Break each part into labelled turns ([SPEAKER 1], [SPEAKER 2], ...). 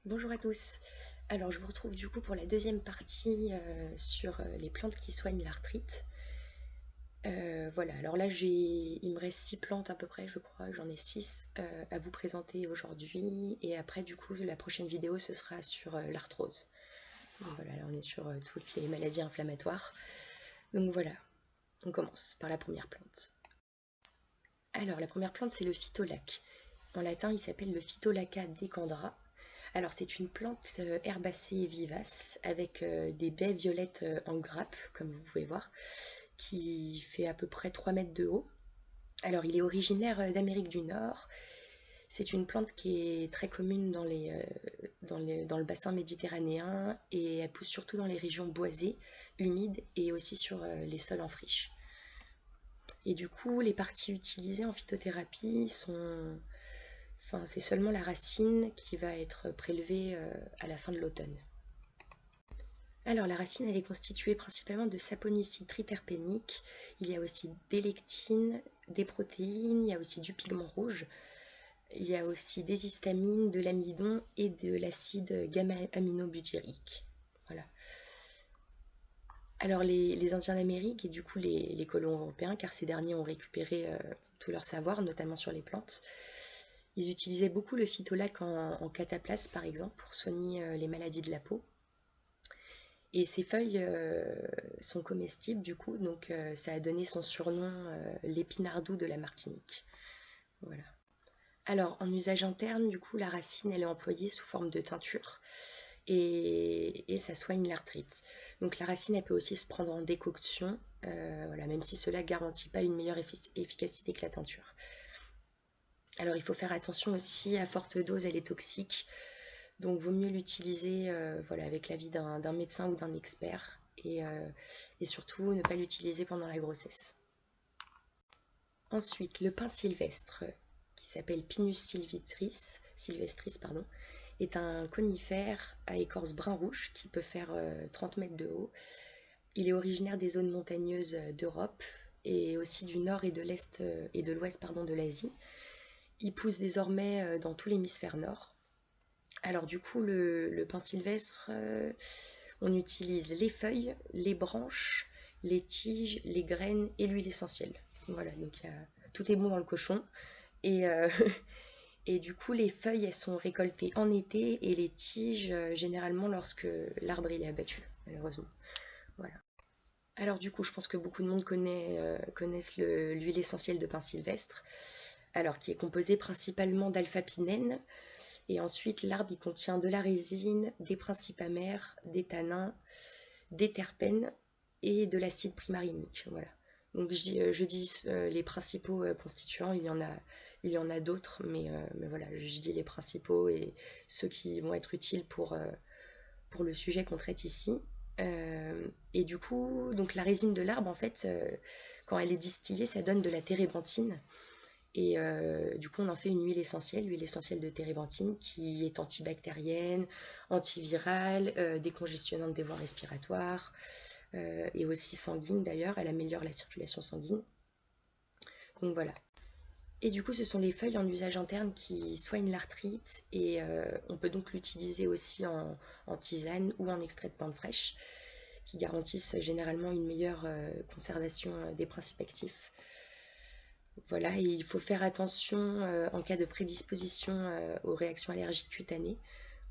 [SPEAKER 1] Bonjour à tous. Alors je vous retrouve du coup pour la deuxième partie sur les plantes qui soignent l'arthrite. Voilà, alors là il me reste 6 plantes à peu près, je crois, j'en ai 6 à vous présenter aujourd'hui. Et après du coup la prochaine vidéo ce sera sur l'arthrose. Donc voilà, là on est sur toutes les maladies inflammatoires. Donc voilà, on commence par la première plante. Alors la première plante c'est le phytolac. En latin il s'appelle le Phytolacca decandra. Alors c'est une plante herbacée vivace avec des baies violettes en grappe, comme vous pouvez voir, qui fait à peu près 3 mètres de haut. Alors il est originaire d'Amérique du Nord. C'est une plante qui est très commune dans le bassin méditerranéen et elle pousse surtout dans les régions boisées, humides et aussi sur les sols en friche. Et du coup, les parties utilisées en phytothérapie sont... Enfin, c'est seulement la racine qui va être prélevée à la fin de l'automne. Alors la racine, elle est constituée principalement de saponicide triterpénique. Il y a aussi des lectines, des protéines, il y a aussi du pigment rouge. Il y a aussi des histamines, de l'amidon et de l'acide gamma-aminobutyrique. Voilà. Alors les Indiens d'Amérique et du coup les colons européens, car ces derniers ont récupéré tout leur savoir, notamment sur les plantes, ils utilisaient beaucoup le phytolac en cataplasme par exemple pour soigner les maladies de la peau. Et ces feuilles sont comestibles du coup, donc ça a donné son surnom l'épinardou de la Martinique. Voilà. Alors en usage interne, du coup, la racine elle est employée sous forme de teinture et ça soigne l'arthrite. Donc la racine elle peut aussi se prendre en décoction, voilà, même si cela ne garantit pas une meilleure efficacité que la teinture. Alors il faut faire attention aussi, à forte dose elle est toxique, donc vaut mieux l'utiliser voilà, avec l'avis d'un médecin ou d'un expert et surtout ne pas l'utiliser pendant la grossesse. Ensuite, le pin sylvestre, qui s'appelle Pinus sylvestris, pardon, est un conifère à écorce brun-rouge qui peut faire 30 mètres de haut. Il est originaire des zones montagneuses d'Europe et aussi du nord et de l'est et de l'ouest de l'Asie. Il pousse désormais dans tout l'hémisphère nord. Alors du coup, le pin sylvestre, on utilise les feuilles, les branches, les tiges, les graines et l'huile essentielle. Voilà, donc tout est bon dans le cochon. Et, et du coup, les feuilles, elles sont récoltées en été et les tiges, généralement, lorsque l'arbre il est abattu, malheureusement. Voilà. Alors du coup, je pense que beaucoup de monde connaissent l'huile essentielle de pin sylvestre, alors qui est composée principalement d'alpha-pinène. Et ensuite, l'arbre il contient de la résine, des principes amers, des tanins, des terpènes et de l'acide primarinique. Voilà. Donc je dis les principaux constituants, il y en a d'autres, mais voilà, je dis les principaux et ceux qui vont être utiles pour le sujet qu'on traite ici. Et du coup, donc la résine de l'arbre, en fait, quand elle est distillée, ça donne de la térébenthine. Et du coup, on en fait une huile essentielle de térébenthine, qui est antibactérienne, antivirale, décongestionnante des voies respiratoires, et aussi sanguine d'ailleurs, elle améliore la circulation sanguine. Donc voilà. Et du coup, ce sont les feuilles en usage interne qui soignent l'arthrite et on peut donc l'utiliser aussi en tisane ou en extrait de plante fraîche qui garantissent généralement une meilleure conservation des principes actifs. Voilà, et il faut faire attention en cas de prédisposition aux réactions allergiques cutanées.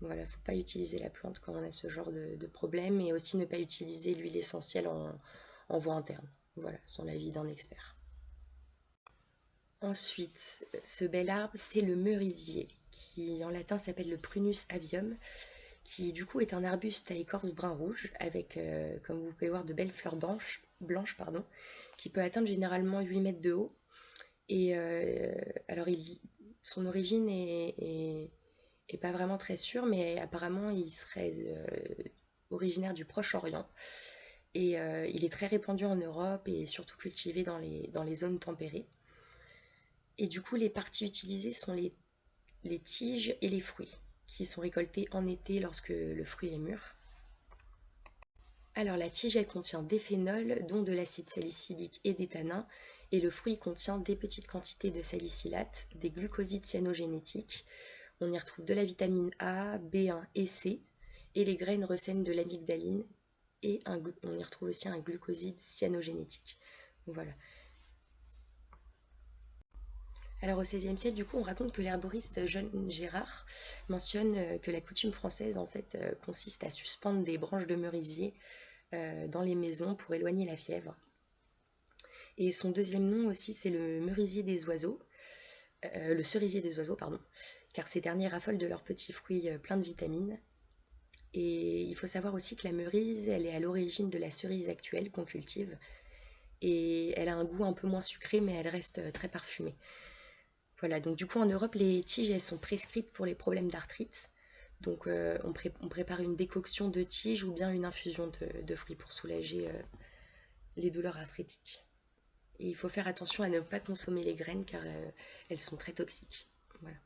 [SPEAKER 1] Voilà, il ne faut pas utiliser la plante quand on a ce genre de problème et aussi ne pas utiliser l'huile essentielle en voie interne. Voilà, sans l'avis d'un expert. Ensuite, ce bel arbre, c'est le merisier, qui en latin s'appelle le Prunus avium, qui du coup est un arbuste à écorce brun-rouge, avec, comme vous pouvez voir, de belles fleurs blanches qui peut atteindre généralement 8 mètres de haut. Et alors, son origine est pas vraiment très sûre, mais apparemment, il serait originaire du Proche-Orient. Et il est très répandu en Europe et surtout cultivé dans les zones tempérées. Et du coup, les parties utilisées sont les tiges et les fruits, qui sont récoltés en été lorsque le fruit est mûr. Alors la tige, elle contient des phénols, dont de l'acide salicylique et des tanins, et le fruit contient des petites quantités de salicylate, des glucosides cyanogénétiques. On y retrouve de la vitamine A, B1 et C, et les graines recèlent de l'amygdaline, et on y retrouve aussi un glucoside cyanogénétique. Voilà. Alors au XVIe siècle, du coup, on raconte que l'herboriste Jean Gérard mentionne que la coutume française, en fait, consiste à suspendre des branches de merisier dans les maisons pour éloigner la fièvre. Et son deuxième nom aussi, c'est le merisier des oiseaux, le cerisier des oiseaux, pardon, car ces derniers raffolent de leurs petits fruits pleins de vitamines. Et il faut savoir aussi que la merise, elle est à l'origine de la cerise actuelle qu'on cultive. Et elle a un goût un peu moins sucré, mais elle reste très parfumée. Voilà, donc du coup en Europe, les tiges, elles sont prescrites pour les problèmes d'arthrite. Donc on prépare une décoction de tiges ou bien une infusion de fruits pour soulager les douleurs arthritiques. Et il faut faire attention à ne pas consommer les graines car elles sont très toxiques. Voilà.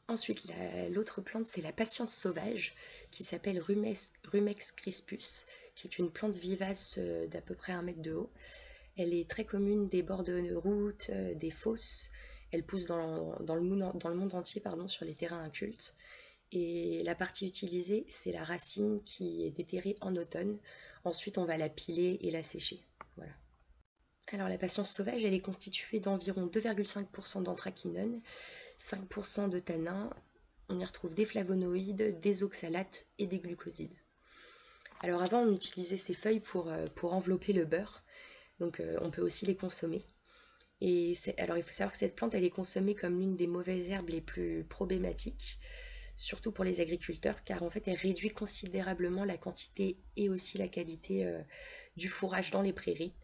[SPEAKER 1] Ensuite, l'autre plante, c'est la patience sauvage, qui s'appelle Rumex crispus, qui est une plante vivace d'à peu près 1 mètre de haut. Elle est très commune des bords de route, des fosses. Elle pousse dans le monde entier, pardon, sur les terrains incultes. Et la partie utilisée, c'est la racine qui est déterrée en automne. Ensuite, on va la piler et la sécher. Voilà. Alors la patience sauvage, elle est constituée d'environ 2,5% d'anthraquinone, 5% de tannin. On y retrouve des flavonoïdes, des oxalates et des glucosides. Alors avant, on utilisait ces feuilles pour envelopper le beurre. Donc on peut aussi les consommer. Alors il faut savoir que cette plante, elle est consommée comme l'une des mauvaises herbes les plus problématiques, surtout pour les agriculteurs, car en fait elle réduit considérablement la quantité et aussi la qualité du fourrage dans les prairies.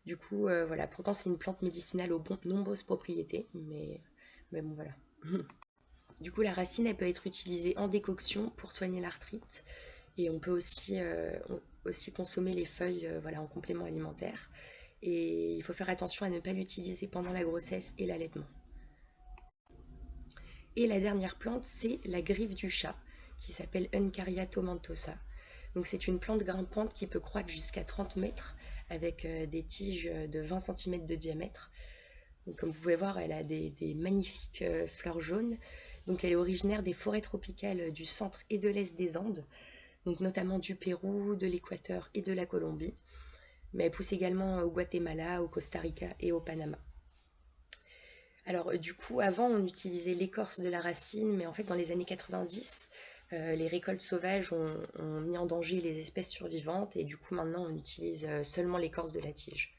[SPEAKER 1] Du coup, voilà, pourtant c'est une plante médicinale aux nombreuses propriétés, mais bon voilà. Du coup, la racine, elle peut être utilisée en décoction pour soigner l'arthrite, et on peut aussi consommer les feuilles voilà, en complément alimentaire. Et il faut faire attention à ne pas l'utiliser pendant la grossesse et l'allaitement. Et la dernière plante, c'est la griffe du chat, qui s'appelle Uncaria tomentosa. Donc c'est une plante grimpante qui peut croître jusqu'à 30 mètres avec des tiges de 20 cm de diamètre. Donc, comme vous pouvez voir, elle a des magnifiques fleurs jaunes. Donc elle est originaire des forêts tropicales du centre et de l'est des Andes, donc notamment du Pérou, de l'Équateur et de la Colombie. Mais elle pousse également au Guatemala, au Costa Rica et au Panama. Alors du coup, avant, on utilisait l'écorce de la racine, mais en fait, dans les années 90, les récoltes sauvages ont mis en danger les espèces survivantes, et du coup, maintenant, on utilise seulement l'écorce de la tige.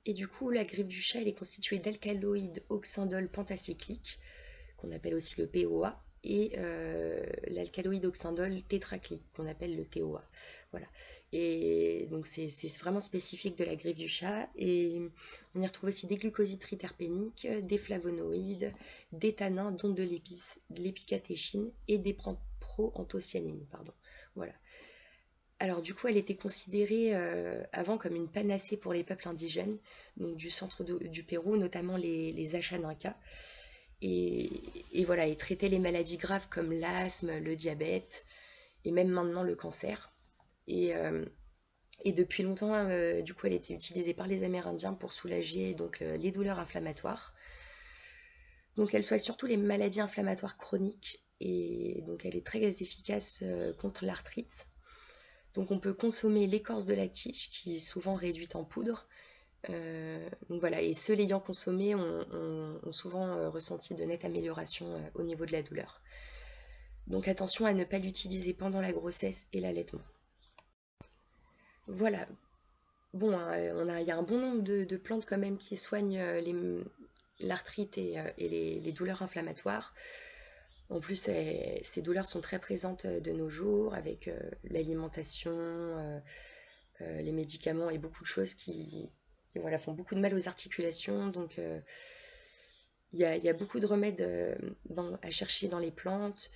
[SPEAKER 1] Et du coup, la griffe du chat, elle est constituée d'alcaloïdes oxindole pentacyclique, qu'on appelle aussi le POA, et l'alcaloïde oxindole tétraclique, qu'on appelle le TOA. Voilà. Et donc c'est vraiment spécifique de la griffe du chat. Et on y retrouve aussi des glucosides triterpéniques, des flavonoïdes, des tannins, dont de l'épicatéchine et des proanthocyanines. Pardon. Voilà. Alors du coup, elle était considérée avant comme une panacée pour les peuples indigènes, donc du centre du Pérou, notamment les Achaninkas. Et voilà, et traitait les maladies graves comme l'asthme, le diabète, et même maintenant le cancer. Et, euh, et depuis longtemps, du coup, elle était utilisée par les Amérindiens pour soulager donc, les douleurs inflammatoires. Donc elle soigne surtout les maladies inflammatoires chroniques, et donc elle est très efficace contre l'arthrite. Donc on peut consommer l'écorce de la tige qui est souvent réduite en poudre. Donc voilà, et ceux l'ayant consommé ont souvent ressenti de nettes améliorations au niveau de la douleur. Donc attention à ne pas l'utiliser pendant la grossesse et l'allaitement. Voilà. Bon, hein, il y a un bon nombre de plantes quand même qui soignent l'arthrite et les douleurs inflammatoires. En plus, ces douleurs sont très présentes de nos jours avec l'alimentation, les médicaments et beaucoup de choses qui voilà, font beaucoup de mal aux articulations. Donc, il y a beaucoup de remèdes à chercher dans les plantes.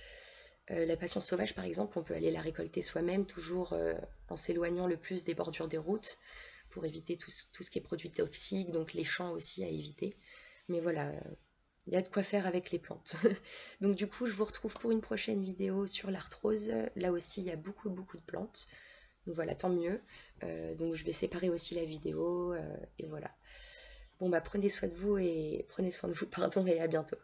[SPEAKER 1] La patience sauvage, par exemple, on peut aller la récolter soi-même, toujours en s'éloignant le plus des bordures des routes pour éviter tout ce qui est produit toxique, donc les champs aussi à éviter. Mais voilà, il y a de quoi faire avec les plantes. Donc du coup, je vous retrouve pour une prochaine vidéo sur l'arthrose. Là aussi, il y a beaucoup de plantes. Donc voilà, tant mieux. Donc je vais séparer aussi la vidéo. Et voilà. Bon bah prenez soin de vous pardon, et à bientôt.